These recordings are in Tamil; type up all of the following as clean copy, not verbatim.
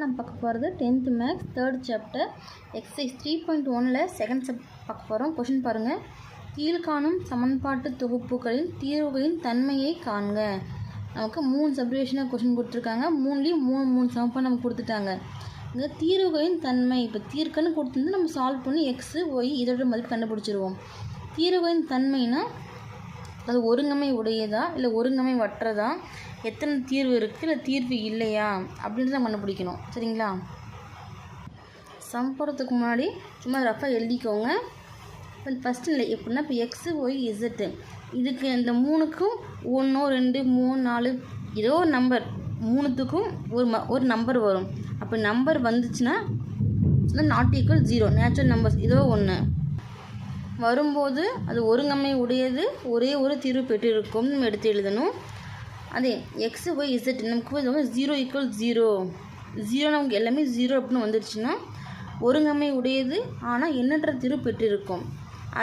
நம்ம பார்க்க போகிறது 10th maths 3rd chapter exercise 3.1ல் செகண்ட் சப் பார்க்க போகிறோம். கொஷின் பாருங்கள். கீழ்காணும் சமன்பாட்டு தொகுப்புகளின் தீர்வுகளின் தன்மையை காண்க. நமக்கு 3 சப்டிவிஷனாக கொஷின் கொடுத்துருக்காங்க. 3லேயும் 3 சமன்பாடு நமக்கு கொடுத்துட்டாங்க. இங்கே தீர்வுகளின் தன்மை இப்போ தீர்க்கன்னு கொடுத்துருந்து நம்ம சால்வ் பண்ணி எக்ஸு ஒய் இதோட மதிப்பு கண்டுபிடிச்சிருவோம். தீர்வுகளின் தன்மைனா அது ஒருங்கமை உடையதா இல்லை ஒருங்கமை வற்றதா, எத்தனை தீர்வு இருக்குது இல்லை தீர்வு இல்லையா அப்படின்றத கண்டுபிடிக்கணும். சரிங்களா? சம் போடுறதுக்கு முன்னாடி சும்மா ரஃபாக எழுதிக்கோங்க. இப்போ ஃபஸ்ட்டு இல்லை எப்படின்னா இப்போ எக்ஸு ஒய் இசட்டு இதுக்கு இந்த 3க்கும் 1 2 3 4 ஏதோ ஒரு நம்பர் 3த்துக்கும் ஒரு நம்பர் வரும். அப்போ நம்பர் வந்துச்சுன்னா நாட் ஈக்குவல் 0 நேச்சுரல் நம்பர்ஸ் ஏதோ ஒன்று வரும்போது அது ஒருங்கமை உடையது, ஒரே ஒரு தீர்வு பெற்றிருக்கும் நம்ம எடுத்து எழுதணும். அதே எக்ஸு ஒய் இசட் நமக்கு 0 ஈக்குவல் 0 நமக்கு எல்லாமே 0 அப்படின்னு வந்துடுச்சுன்னா ஒருங்கமை உடையது ஆனால் எண்ணற்ற தீர்வு பெற்றிருக்கும்.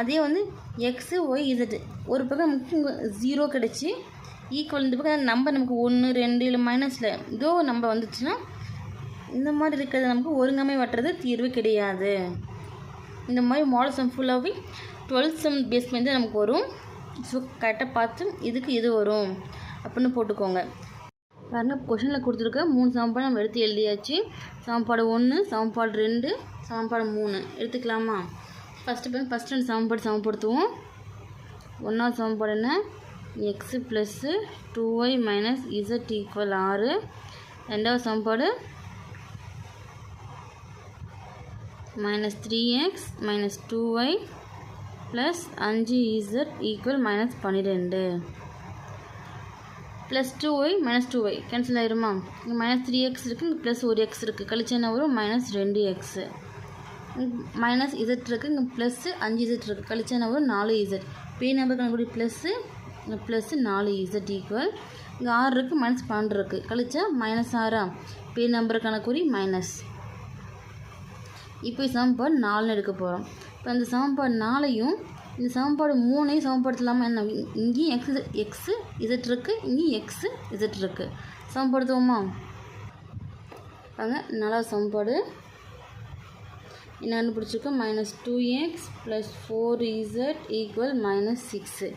அதே எக்ஸு ஒய் இசட் ஒரு பக்கம் நமக்கு 0 கிடச்சி ஈக்குவல் இந்த பக்கம் நம்பர் நமக்கு 1 2 இல்லை மைனஸில் ஏதோ நம்பர் வந்துச்சுன்னா இந்த மாதிரி இருக்கிறது நமக்கு ஒருங்கமை வட்டுறது தீர்வு கிடையாது. இந்த மாதிரி மாடல் சம் ஃபுல்லாகவே 12th சம் பேஸ் பண்ணி தான் நமக்கு வரும். ஸோ கரெக்டாக பார்த்து இதுக்கு இது வரும் அப்படின்னு போட்டுக்கோங்க. பாருங்க, கொஷனில் கொடுத்துருக்க 3 சமன்பாடு நம்ம எடுத்து எழுதியாச்சு. சமன்பாடு 1, சமன்பாடு 2, சமன்பாடு 3 எடுத்துக்கலாமா? ஃபஸ்ட்டு 2 சமன்பாடு சமப்படுத்துவோம். 1வது சமன்பாடு என்ன? X plus 2y minus Z equal 6. 2வது சமன்பாடு minus 3x minus 2y plus 5z equal minus 12 plus 2y minus 2y cancel ஆயிருமா? இங்கே minus 3x இருக்குது, இங்கே plus 1x இருக்குது, கழிச்சு என்ன வரும்? minus 2x. minus z இருக்குது, இங்கே plus 5z இருக்குது, கழிச்சு என்ன வரும்? 4z. பே நம்பர் கணக்கு ப்ளஸ்ஸு இங்கே ப்ளஸ் 4z ஈக்குவல் இங்கே 6 இருக்குது, minus 12 இருக்குது, கழிச்சா minus 6. பே நம்பர் கணக்குறி மைனஸ். இப்போ சமன்பாடு 4 எடுக்க போகிறோம். இப்போ அந்த சமன்பாடு 4ஐயும் இந்த சமன்பாடு 3ஐயும் சமப்படுத்தலாமா? என்ன இங்கேயும் எக்ஸு இசட் இருக்குது, இங்கேயும் எக்ஸு இசட் இருக்குது. சமப்படுத்துவோமா? பாருங்க, 4வது சமன்பாடு என்ன கண்டுபிடிச்சிருக்கோம்? minus 2x plus 4z equal minus 6.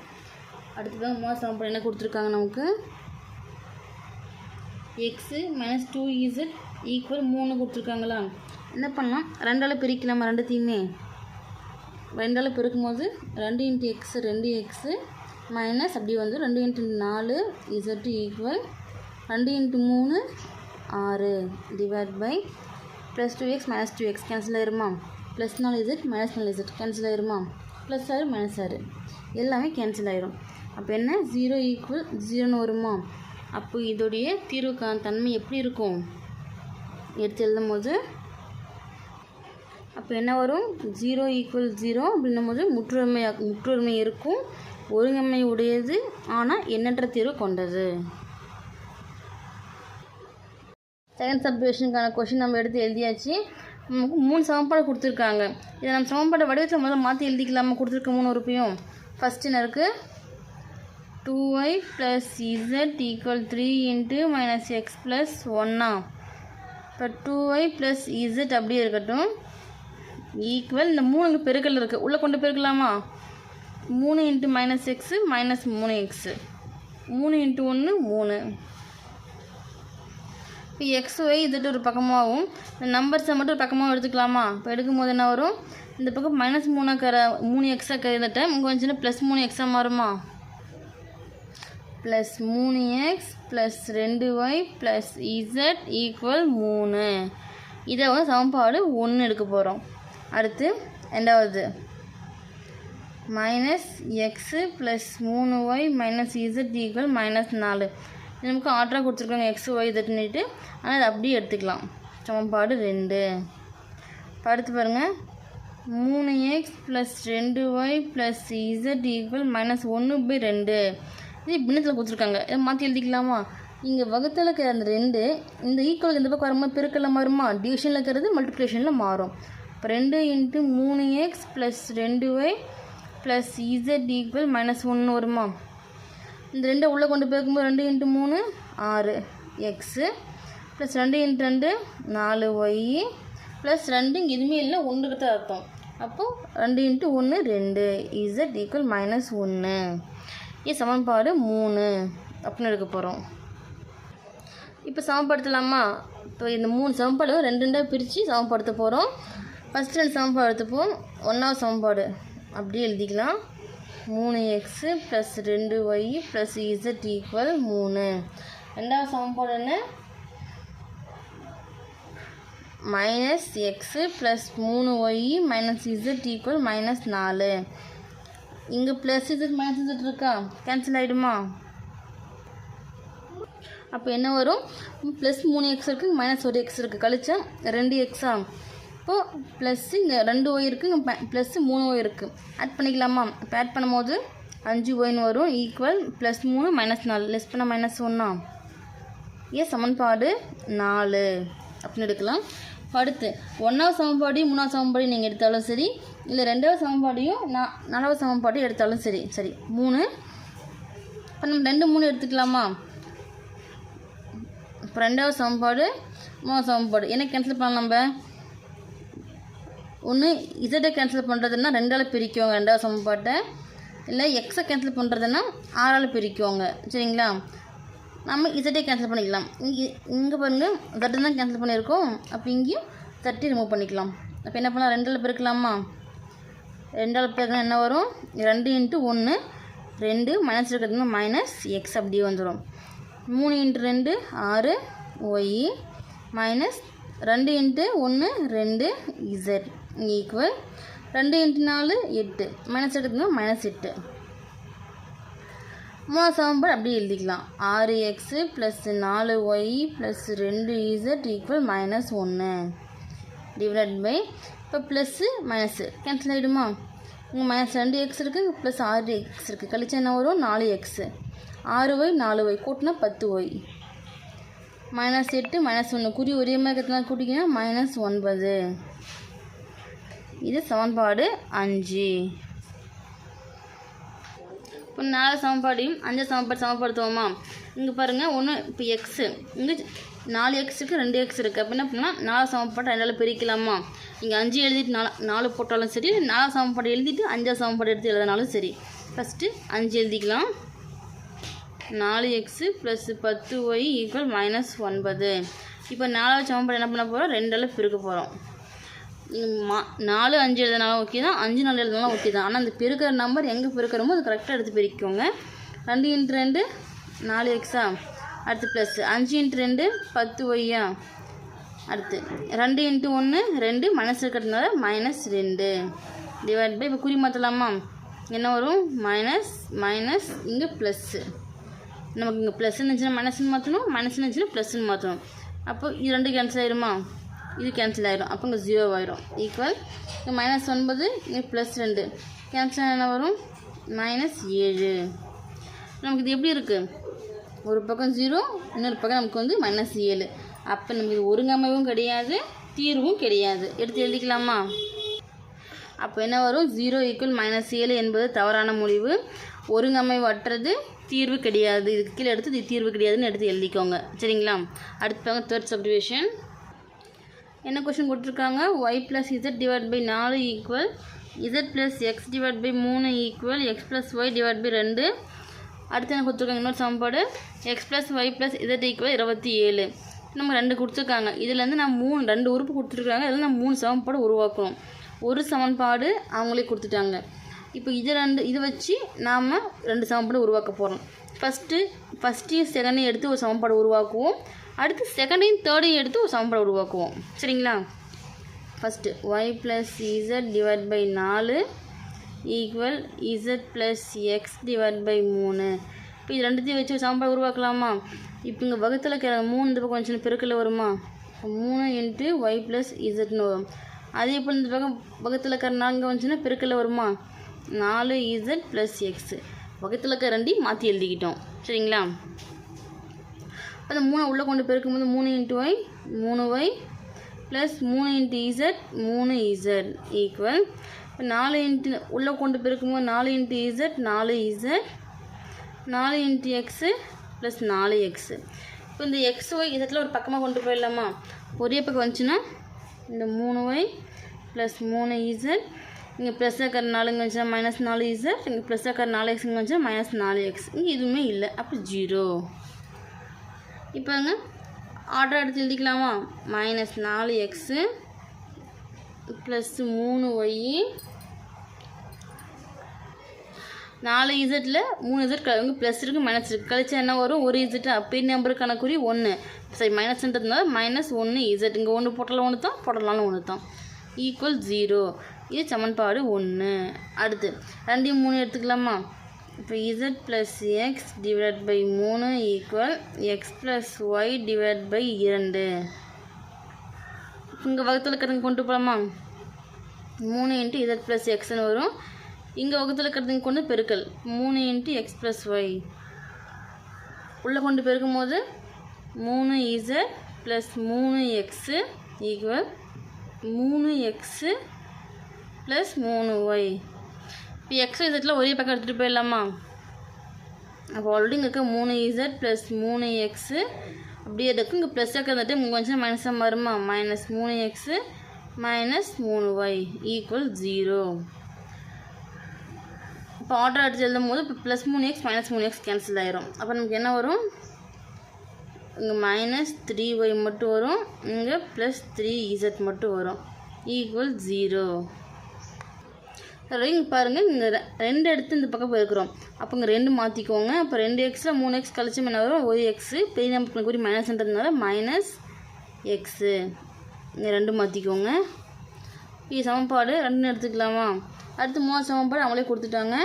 அடுத்ததான் 3வது சமன்பாடு என்ன கொடுத்துருக்காங்க நமக்கு? எக்ஸு மைனஸ் 2z ஈக்குவல் 3 கொடுத்துருக்காங்களா? என்ன பண்ணலாம்? 2ஆல் பிரிக்கலாமா? ரெண்டுத்தையுமே 2ஆல் பெருக்கும் போது 2 × x 2x மைனஸ் அப்படி 2 × 4 z equal 2 × 3 6 divide by plus 2x minus 2x cancel ஆயிருமா? Plus 4z minus 4z cancel ஆயிருமா? ப்ளஸ் 6 மைனஸ் 6 எல்லாமே கேன்சல் ஆயிரும். அப்போ என்ன? 0 ஈக்குவல் 0ன்னு வருமா? அப்போ இதோடைய தீர்வுக்கான தன்மை எப்படி இருக்கும் எடுத்து எழுதும் போது? அப்போ என்ன வரும்? 0 ஈக்குவல் 0 அப்படின்னும் போது முற்றுரிமை இருக்கும், ஒருங்கமை உடையது ஆனால் எண்ணற்ற தீர்வு கொண்டது. செகண்ட் சப்டிவிஷனுக்கான கொஷின் நம்ம எடுத்து எழுதியாச்சு. நமக்கு 3 சமன்பாடு கொடுத்துருக்காங்க. இதை நம்ம சமன்பாடு வடிவத்தில் முதல்ல மாற்றி எழுதிக்கலாமா? கொடுத்துருக்க 3 உறுப்பையும். ஃபஸ்ட்டு என்ன இருக்குது? 2y plus z equal 3 into minus x plus 1. இப்போ 2y plus z அப்படியே இருக்கட்டும் ஈக்குவல் இந்த 3 பெருக்கல் இருக்குது, உள்ளே கொண்டு பெருக்கலாமா? 3 into minus x minus 3x 3 into 1 3. இப்போ எக்ஸ் ஒய் z ஒரு பக்கமாகவும் இந்த நம்பர்ஸை மட்டும் ஒரு பக்கமாகவும் எடுத்துக்கலாமா? இப்போ எடுக்கும்போது என்ன வரும்? இந்த பக்கம் minus 3x கருந்துட்டேன், இங்கே கொஞ்சம் ப்ளஸ் 3x மாறுமா? Plus 3x plus 2y plus z equal 3. இதை சமன்பாடு 1 எடுக்க போகிறோம். அடுத்து 2வது minus x plus 3y minus z equal minus 4. இது நமக்கு ஆர்டராக கொடுத்துருக்காங்க எக்ஸு ஒய் zன்னுட்டு, ஆனால் அது அப்படியே எடுத்துக்கலாம். சமன்பாடு 2. அடுத்து பாருங்கள், 3x plus 2y plus z equal minus 1/2. இது பின்னத்தில் கொடுத்துருக்காங்க, இதை மாற்றி எழுதிக்கலாமா? இங்கே வகுத்தில் இருக்கிற அந்த 2 இந்த ஈக்குவல் இந்த பக்கம் வரும்போது பெருக்கெல்லாம் மாறுமா? டிவிஷனில் இருக்கிறது மல்டிப்ளிகேஷனில் மாறும். இப்போ 2 × 3x plus 2y plus z equal minus 1 வருமா? இந்த 2 உள்ளே கொண்டு போய்க்கும்போது 2 × 3 6 x plus 2 into 2 4y plus 2 இங்கே எதுவுமே இல்லை, ஒன்றுக்கு தான் அர்த்தம். அப்போது 2 இன்ட்டு 1 2 இசட் ஈக்குவல் -1. இது சமன்பாடு 3 அப்படின்னு எடுக்க போகிறோம். இப்போ சமப்படுத்தலாமா? இப்போ இந்த 3 சமன்பாடு 2 பிரித்து சமப்படுத்த போகிறோம். ஃபஸ்ட்டு 2 சமன்பாடு எடுத்துப்போம். 1வது சமன்பாடு அப்படியே எழுதிக்கலாம். 3x plus 2y plus z equal 3. 2வது சமன்பாடு என்ன? -x plus 3y minus Z equal -4. இங்கே ப்ளஸ் இசட் மைனஸ் இசட் இருக்கா? கேன்சல் ஆகிடுமா? அப்போ என்ன வரும்? ப்ளஸ் 3x இருக்குது, -1x இருக்குது, கழிச்சா 2x. இப்போது ப்ளஸ் இங்கே 2y இருக்குது, இங்கே ப்ளஸ் 3y இருக்குது. ஆட் பண்ணிக்கலாமா? இப்போ ஆட் பண்ணும்போது 5yன்னு வரும் ஈக்குவல் ப்ளஸ் 3 -4 லெஸ் பண்ண -1. ஏன் சமன்பாடு 4 அப்படின்னு எடுக்கலாம். அடுத்து 1வது சமன்பாடையும் 3வது சமன்பாடையும் நீங்கள் எடுத்தாலும் சரி, இல்லை 2வது சமன்பாடையும் 4வது சமன்பாடையும் எடுத்தாலும் சரி. 3. இப்போ நம்ம 2 3 எடுத்துக்கலாமா? இப்போ 2வது சமன்பாடு 3வது சமன்பாடு என்ன கேன்சல் பண்ணலாம்? நம்ம ஒன்று இசட்டை கேன்சல் பண்ணுறதுன்னா 2ஆல் பிரிக்குவாங்க 2வது சமன்பாட்டை, இல்லை எக்ஸை கேன்சல் பண்ணுறதுன்னா 6ஆல் பிரிக்குவாங்க. சரிங்களா? நம்ம இசட்டை கேன்சல் பண்ணிக்கலாம். இங்கே பாருங்கள் தட்டு தான் கேன்சல் பண்ணியிருக்கோம். அப்போ இங்கேயும் தட்டி ரிமூவ் பண்ணிக்கலாம். அப்போ என்ன பண்ணலாம்? 2ஆல் பெருக்கலாமா? 2ஆல் பெருக்கணும் என்ன வரும்? 2 இன்ட்டு 1 2 மைனஸ் இருக்கிறதுனா -x அப்படியே வந்துடும். 3 into 2 6y minus 2 into 1 2 z equal 2 into 4 8 minus எடுத்துனா -8. 3வது சமன்பாடு அப்படியே எழுதிக்கலாம். 6x plus 4y plus 2z equal -1 divide by, இப்போ ப்ளஸ்ஸு மைனஸு கேன்சல் ஆகிடுமா? இங்கே -2x இருக்குது, ப்ளஸ் 6x இருக்குது, கழிச்சா என்ன வரும்? 4x 6y 4y கூட்டினா 10y -8 -1 குறி ஒரே மாதிரி இருக்கிறதுனால கூட்டிங்கன்னா -9. இது சமன்பாடு 5. இப்போ 4 சமன்பாடையும் 5 சமப்படுத்துவோமா? இங்கே பாருங்கள் ஒன்று இப்போ எக்ஸு இங்கே 4x 2x இருக்குது. அப்போ என்ன பண்ணலாம்? 4 சமன்பாடு 2ஆல் பிரிக்கலாமா? இங்கே 5 எழுதிட்டு 4 போட்டாலும் சரி, 4 சமன்பாடு எழுதிட்டு 5 சமன்பாடு எடுத்து எழுதினாலும் சரி. ஃபஸ்ட்டு 5 எழுதிக்கலாம். 4x plus 10y equal -9. இப்போ 4வது சமன்பாடு என்ன பண்ண போகிறோம்? 2ஆல் பிரிக்க போகிறோம். 4 5 எழுதினாலும் ஓகே தான், 5 4 எழுதினாலும் ஓகே தான். ஆனால் அந்த பெருக்கிற நம்பர் எங்கே பெருக்கிறோமோ அது கரெக்டாக எடுத்து பிரிக்கோங்க. 2 இன்ட்டு 2 4x அடுத்து ப்ளஸ் 5 இன்ட்டு 2 10y அடுத்து 2 இன்ட்டு 1 2 மைனஸ் இருக்கிறதுனால -2 டிவைட் பை, இப்போ குறி மாற்றலாமா? என்ன வரும்? மைனஸ் இங்கே ப்ளஸ்ஸு. நமக்கு இங்கே ப்ளஸ்ன்னு இருந்துச்சுன்னா மைனஸ்ன்னு மாற்றணும், மைனஸ்ன்னு இருந்துச்சுன்னா ப்ளஸ்ன்னு மாற்றணும். அப்போ இது 2 கேன்சல் ஆகிடுமா? இது கேன்சல் ஆகிடும். அப்போ இங்கே 0 ஆகிடும் ஈக்குவல் இங்கே -9 இங்கே +2 கேன்சல் என்ன வரும்? -7. நமக்கு இது எப்படி இருக்குது? ஒரு பக்கம் 0, இன்னொரு பக்கம் நமக்கு வந்து -7. அப்போ நமக்கு இது ஒருங்கமைவும் கிடையாது, தீர்வும் கிடையாது. எடுத்து எழுதிக்கலாமா? அப்போ என்ன வரும்? 0 ஈக்குவல் -7 என்பது தவறான முடிவு. ஒருங்கமைவற்றது, தீர்வு கிடையாது. இதுக்கு கீழே எடுத்து இது தீர்வு கிடையாதுன்னு எடுத்து எழுதிக்கோங்க. சரிங்களா? அடுத்து பாருங்க 3rd சப்டிவிஷன். என்ன கொஸ்டின் கொடுத்துருக்காங்க? y + z divide by 4 equal z + x divide by 3 equal x + y divide by 2. அடுத்து என்ன கொடுத்துருக்காங்க? இன்னொரு சமன்பாடு x + y + z ஈக்குவல் 27. நம்ம 2 கொடுத்துருக்காங்க. இதுலேருந்து நான் 2 உறுப்பு கொடுத்துருக்காங்க. இதில் நான் 3 சமன்பாடு உருவாக்கணும். ஒரு சமன்பாடு அவங்களே கொடுத்துட்டாங்க. இப்போ இதை வச்சு நாம் 2 சமன்பாடு உருவாக்க போகிறோம். ஃபஸ்ட்டையும் செகண்டையும் எடுத்து ஒரு சமன்பாடு உருவாக்குவோம். அடுத்து செகண்டையும் தேர்டையும் எடுத்து ஒரு சமன்பாடு உருவாக்குவோம். சரிங்களா? First y + z divide by 4 equal z + x divide by 3. இப்போ இது 2த்தையும் வச்சு ஒரு சமன்பாடு உருவாக்கலாமா? இப்போ இங்கே வகுத்தில் 3 இந்த பக்கம் கொஞ்சம் பெருக்கில் வருமா? 3 இன்ட்டு y + zன்னு வரும். அதே போல் இந்த பக்கம் வகுத்தில் 4 வந்துச்சுன்னா பெருக்கில் வருமா? 4z + x. வகுத்தில் 2 மாற்றி எழுதிக்கிட்டோம். சரிங்களா? அந்த 3 உள்ளே கொண்டு பெருக்கும்போது 3 into y 3y plus 3 into z 3z equal இப்போ 4 இன்ட்டு உள்ளே கொண்டு பெருக்கும்போது 4 into z 4z 4 into x plus 4x. இப்போ இந்த XY இதில் ஒரு பக்கமாக கொண்டு போயிடலாமா? ஒரே பக்கம் வந்துச்சுன்னா இந்த 3y ப்ளஸ் 3z, இங்கே ப்ளஸ் ஆக்கிற 4 வந்துச்சுன்னா மைனஸ் 4z, இங்கே ப்ளஸ் ஆக்கிற 4x வந்துச்சுன்னா மைனஸ் 4x. இங்கே எதுவுமே இல்லை, அப்போ 0. இப்போங்க ஆர்டர் எடுத்து எழுதிக்கலாமா? Minus 4x plus 3y 4zல 3z இங்கே ப்ளஸ் இருக்குது மைனஸ் இருக்குது, கழிச்சா என்ன வரும்? ஒரு z. அப்போ நம்பருக்கான குறி 1. சரி, மைனஸ்ன்றதுனால மைனஸ் 1z, இங்கே 1 போட்டலாம் 1 தான், போடலாம்னு 1 தான், ஈக்குவல் 0. இது சமன்பாடு 1. அடுத்து 2 3 எடுத்துக்கலாமா? இப்போ z plus x divide by 3 equal x plus y divide by 2. இங்கே வகுத்தில் இருக்கிறதுங்க கொண்டு போகலாமா? 3 இன்ட்டு z ப்ளஸ் எக்ஸ்னு வரும். இங்கே வகுத்தில் இருக்கிறதுங்க கொண்டு பெருக்கல் 3 இன்ட்டு எக்ஸ் ப்ளஸ் ஒய். உள்ளே கொண்டு பெருக்கும் போது 3z plus 3x equal 3x plus 3y. இப்போ எக்ஸ் இசட்டில் ஒரே பக்கம் எடுத்துகிட்டு போயிடலாமா? அப்போ ஆல்ரெடி இங்கே இருக்க 3z ப்ளஸ் 3x அப்படியே இருக்கும். இங்கே ப்ளஸ் இருக்கிறது இங்கே கொஞ்சம் மைனஸாக மாறுமா? Minus 3x minus 3y equal 0. இப்போ ஆர்டர் எடுத்து எழுதும் போது இப்போ plus 3x minus 3x cancel ஆயிரும். அப்போ நமக்கு என்ன வரும்? இங்கே மைனஸ் 3y மட்டும் வரும், இங்கே ப்ளஸ் 3z மட்டும் வரும், ஈக்குவல் 0. இங்கே பாருங்கள், இங்கே 2 எடுத்து இந்த பக்கம் போயிருக்கிறோம். அப்போ இங்கே 2 மாற்றிக்கோங்க. அப்போ 2xல் 3x கழிச்சு என்ன வரும்? 1x. பெரிய நம்பருக்கு கூறி மைனஸ்ன்றதுனால மைனஸ் எக்ஸு. இங்கே 2 மாற்றிக்கோங்க. இது சமன்பாடு 2 எடுத்துக்கலாமா? அடுத்து 3 சமன்பாடு அவங்களே கொடுத்துட்டாங்க.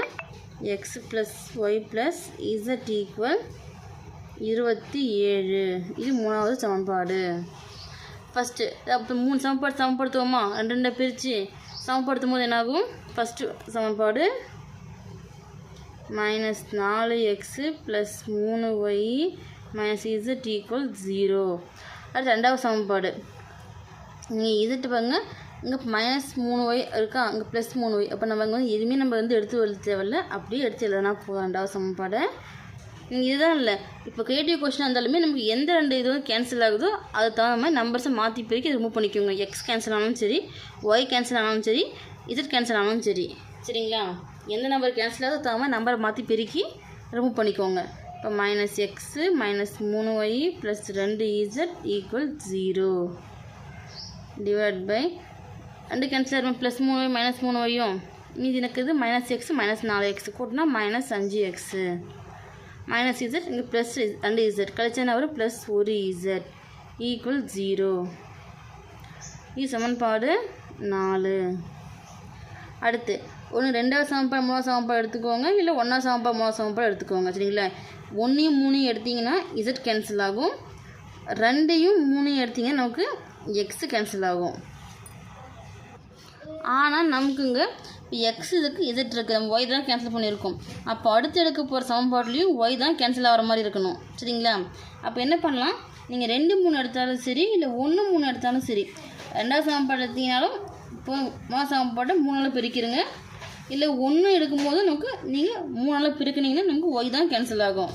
X plus y plus z equal 27. இது 3வது சமன்பாடு. ஃபஸ்ட்டு அப்போ 3 சமன்பாடு சமப்படுத்துவோமா? 2 பிரித்து சமப்படுத்தும் போது என்னாகும்? ஃபஸ்ட்டு சமன்பாடு minus 4x plus 3y minus Z equal 0. அடுத்து 2வது சமன்பாடு. இங்கே இசட்டு பாருங்க, இங்கே மைனஸ் 3y இருக்கா, இங்கே ப்ளஸ் 3y. அப்போ நம்ம இங்கே வந்து எதுவுமே நம்ம வந்து எடுத்து எழுத தேவையில்லை, அப்படியே எடுத்து எழுதுனா போதும் 2வது சமன்பாடை. இதுதான் இல்லை, இப்போ கிரியேட்டிவ் கொஸ்டின் இருந்தாலுமே நமக்கு எந்த 2 இது வந்து கேன்சல் ஆகுதோ அது தகுந்த மாதிரி நம்பர்ஸை மாற்றி பெருக்கி ரிமூவ் பண்ணிக்கோங்க. எக்ஸ் கேன்சல் ஆனாலும் சரி, ஒய் கேன்சல் ஆனாலும் சரி, இசட் கேன்சல் ஆனாலும் சரி, சரிங்களா? எந்த நம்பர் கேன்சல் ஆகுதோ தகுந்த மாதிரி நம்பரை மாற்றி பெருக்கி ரிமூவ் பண்ணிக்கோங்க. இப்போ minus x minus 3y plus 2z equal 0 divide by 2 cancel ஆகும். ப்ளஸ் 3y மைனஸ் 3yயும் மீதி இருக்குது மைனஸ் எக்ஸு மைனஸ் 4x கூட்டினா மைனஸ் 5x மைனஸ் இசட், இங்கே ப்ளஸ் 2z கழிச்சா என்ன வரும்? Plus 1z equal 0. இது சமன்பாடு 4. அடுத்து ஒன்று 2வது சமன்பாடு 3வது சமன்பாடு எடுத்துக்கோங்க, இல்லை 1வது சமன்பாடு 3வது சமன்பாடு எடுத்துக்கோங்க, சரிங்களா? 1யும் 3யும் எடுத்திங்கன்னா இசட் கேன்சல் ஆகும், 2யும் 3யும் எடுத்திங்கன்னா நமக்கு எக்ஸு கேன்சல் ஆகும். ஆனால் நமக்குங்க இப்போ எக்ஸ் இதுக்கு இசட் இருக்குது, நம்ம ஒய் தான் கேன்சல் பண்ணியிருக்கோம். அப்போ அடுத்து எடுக்க போகிற சமன்பாட்லேயும் ஒய் தான் கேன்சல் ஆகிற மாதிரி இருக்கணும், சரிங்களா? அப்போ என்ன பண்ணலாம்? நீங்கள் 2 3 எடுத்தாலும் சரி, இல்லை 1 3 எடுத்தாலும் சரி, 2வது சமன்பாடு எடுத்தீங்கனாலும் இப்போ 3வது சமன்பாட்டை 3ஆல் பிரிக்கிறங்க. இல்லை 1 எடுக்கும்போது நமக்கு நீங்கள் 3ஆல் பிரிக்கினீங்கன்னா நமக்கு ஒய் தான் கேன்சல் ஆகும்.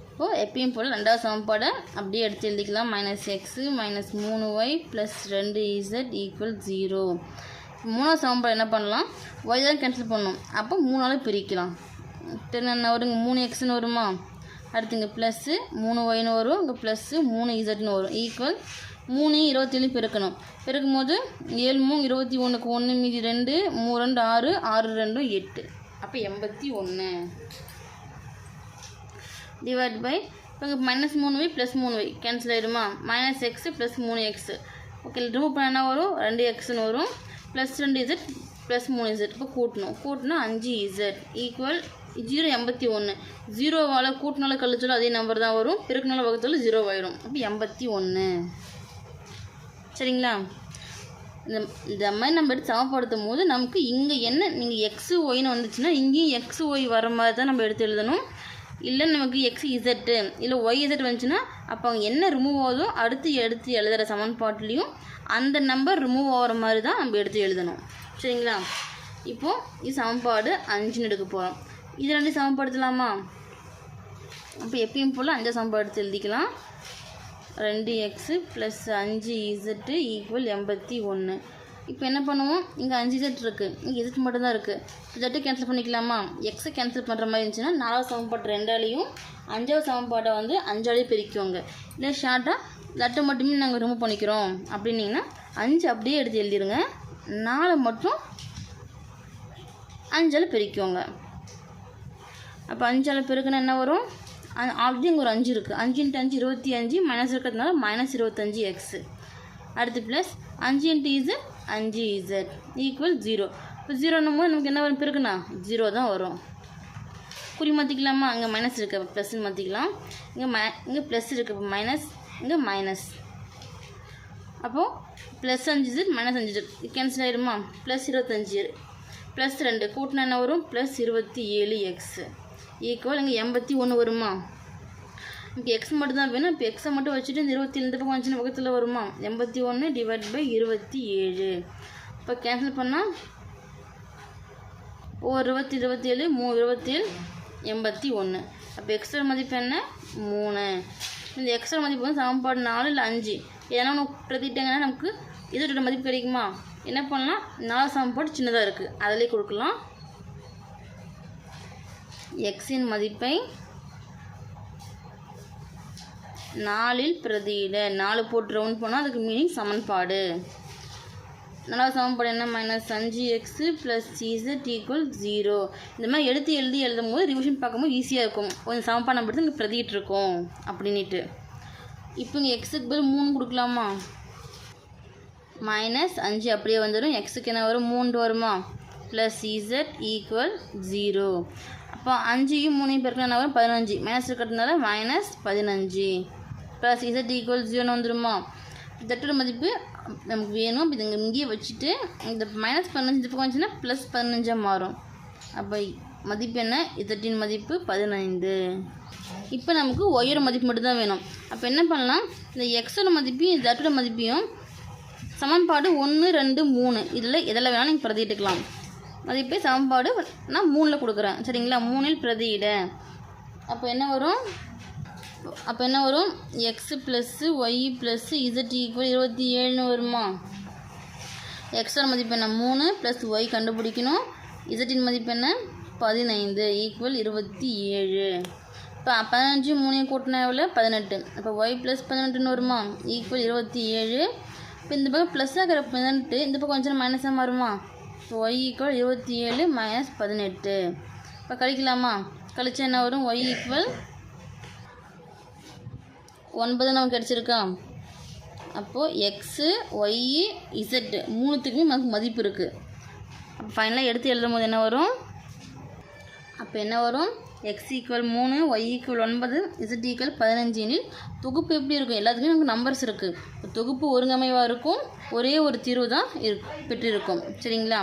இப்போது எப்பயும் போல் 2வது சமன்பாடை அப்படியே எடுத்து எழுதிக்கலாம். Minus x minus 3y plus 2z equal 0. 3வது சமன்பாடு என்ன பண்ணலாம்? ஒய் தான் கேன்சல் பண்ணணும், அப்போ 3ஆல் பிரிக்கலாம். என்ன வருங்க? 3xன்னு வருமா? அடுத்து இங்கே ப்ளஸ்ஸு 3yன்னு வரும், இங்கே ப்ளஸ்ஸு 3zன்னு வரும், ஈக்குவல் 3 27 பெருக்கணும். பெருக்கும் போது 7 3 21க்கு 1 மீதி 2 3 2 6 6 2 8, அப்போ 81 டிவைட் பை இப்போ இங்கே minus 3y plus 3y cancel ஆகிடுமா? Minus x plus 3x. Okay, remove பண்ண என்ன வரும்? 2xன்னு வரும், ப்ளஸ் 2z ப்ளஸ் 3z. இப்போ கூட்டினா 5z ஈக்குவல் 81. 0வால் கூட்டினால கழிச்சாலும் அதே நம்பர் தான் வரும், பெருக்கினால வகுத்தாலும் 0 ஆயிடும், அப்போ 81, சரிங்களா? இந்த மாதிரி நம்ம எடுத்து சமப்படுத்தும் போது நமக்கு இங்கே என்ன, நீங்கள் எக்ஸு ஒய்னு வந்துச்சுன்னா இங்கேயும் எக்ஸு ஒய் வர மாதிரி தான் நம்ம எடுத்து எழுதணும். இல்லை நமக்கு எக்ஸ் இசட்டு இல்லை ஒய் இசட் வந்துச்சுன்னா அப்போ அவங்க என்ன ரிமூவ் ஆகுதோ அடுத்து எழுதுகிற சமன்பாட்லேயும் அந்த நம்பர் ரிமூவ் ஆகிற மாதிரி தான் நம்ம எடுத்து எழுதணும், சரிங்களா? இப்போது இது சமன்பாடு 5ன்னு எடுக்க போகிறோம். இது 2 சமப்படுத்தலாமா? அப்போ எப்பயும் போல் 5 சமன்பாடு எடுத்து எழுதிக்கலாம். 2x + 5z = 81. இப்போ என்ன பண்ணுவோம், இங்கே 5z இருக்குது, இங்கே z மட்டும்தான் இருக்குது. z கேன்சல் பண்ணிக்கலாமா? எக்ஸை கேன்சல் பண்ணுற மாதிரி இருந்துச்சுன்னா 4வது சமன்பாடு 2ஆலையும் 5வது சமன்பாட்டை வந்து 5ஆலையும் பிரிக்குவாங்க. இல்லை ஷார்ட்டாக z மட்டுமே நாங்கள் ரிமூவ் பண்ணிக்கிறோம் அப்படின்னிங்கன்னா 5 அப்படியே எடுத்து எழுதிடுங்க, 4 மட்டும் 5ஆல் பிரிக்குவாங்க. அப்போ 5ஆல் பெருக்குன்னா என்ன வரும்? ஆல்ரெடி இங்கே ஒரு 5 இருக்குது, 5 × 5 25, மைனஸ் இருக்கிறதுனால -25x. அடுத்து ப்ளஸ் 5 × z 5z = 0. இப்போ 0ன்னும் போது நமக்கு என்ன வரும் பெருக்குண்ணா? 0 தான் வரும். குறி மாற்றிக்கலாமா? அங்கே மைனஸ் இருக்குது, ப்ளஸ்ன்னு மாற்றிக்கலாம். இங்கே ப்ளஸ் இருக்குது, இப்போ மைனஸ், இங்கே மைனஸ். அப்போது ப்ளஸ் 5z -5z கேன்சல் ஆகிடுமா? ப்ளஸ் 25 ப்ளஸ் 2 கூட்டினா என்ன வரும்? ப்ளஸ் 27x = இங்கே 81 வருமா? நமக்கு எக்ஸ் மட்டும் தான் வேணும். இப்போ எக்ஸை மட்டும் வச்சுட்டு இந்த 27 இந்த பக்கம் வந்துச்சுன்னா பக்கத்தில் வருமா? 81 / 27. இப்போ கேன்சல் பண்ணால் 1 20 27 3 27 81. அப்போ எக்ஸோட மதிப்பு என்ன? 3. இந்த எக்ஸோட மதிப்பு வந்து சமன்பாடு 4 இல்லை 5 ஏன்னா நமக்கு பிரதிட்டாங்கன்னா நமக்கு இதோட மதிப்பு கிடைக்குமா? என்ன பண்ணலாம், 4 சமன்பாடு சின்னதாக இருக்குது, அதிலே கொடுக்கலாம். எக்ஸின் மதிப்பை 4இல் பிரதியிட. 4 போட்டு ரவுண்ட் போனால் அதுக்கு மீனிங் சமன்பாடு. 4வது சமன்பாடு என்ன? -5x + cz = 0. இந்த மாதிரி எடுத்து எழுதும் போது ரிவிஷன் பார்க்கும்போது ஈஸியாக இருக்கும். கொஞ்சம் சமன்பாடு நம்ம எடுத்து இங்கே பிரதிட்டு இருக்கோம் அப்படின்ட்டு. இப்போ இங்கே எக்ஸுக்கு பதில் 3 கொடுக்கலாமா? -5 அப்படியே வந்துடும். எக்ஸுக்கு என்ன வரும்? 3 வருமா? +cz = 0. அப்போ 5யும் 3யும் பெருக்கினா என்ன வரும்? 15. மைனஸ் இருக்கிறதுனால -15 + z = 0 வந்துடுமா? தட்டோட மதிப்பு நமக்கு வேணும். இப்போ இங்கே இங்கேயே வச்சுட்டு இந்த -15 இந்த பக்கம் வந்துச்சுன்னா +15 மாறும். அப்போ மதிப்பு என்ன? இசட்டின் மதிப்பு 15. இப்போ நமக்கு ஒய்யோட மதிப்பு மட்டும்தான் வேணும். அப்போ என்ன பண்ணலாம், இந்த எக்ஸோட மதிப்பையும் ஜட்டோட மதிப்பையும் சமன்பாடு 1 2 3 இதில் எதில் வேணாலும் நீங்கள் பிரதிட்டுக்கலாம். மதிப்பை சமன்பாடு நான் 3ல் கொடுக்குறேன், சரிங்களா? 3இல் பிரதியிட. அப்போ என்ன வரும்? எக்ஸ் + ஒய் + இசட் = 27 வருமா? எக்ஸோட மதிப்பு என்ன? 3 + ஒய் கண்டுபிடிக்கணும். இசட்டின் மதிப்பு என்ன? 15 = 27. இப்போ 15 3 கூட்டினா எவ்வளோ? 18. அப்போ ஒய் + 18 வருமா? = 27. இப்போ இந்த பக்கம் ப்ளஸ் ஆகிற 18 இந்த பக்கம் வந்துச்சுன்னா மைனஸாக மாறுமா? ஒய் = 27 - 18. இப்போ கழிக்கலாமா? கழிச்சா என்ன வரும்? ஒய் = 9 நமக்கு கிடச்சிருக்கா? அப்போது எக்ஸு ஒய் இசட் 3த்துக்குமே நமக்கு மதிப்பு இருக்குது. அப்போ ஃபைனலாக எடுத்து எழுதும் போது என்ன வரும்? அப்போ என்ன வரும்? x = 3, y = 9, z = 15 எனில் தொகுப்பு எப்படி இருக்கும்? எல்லாத்துக்குமே நமக்கு நம்பர்ஸ் இருக்குது. தொகுப்பு ஒருங்கமைவாக இருக்கும். ஒரே ஒரு தீர்வு தான் பெற்றிருக்கும், சரிங்களா?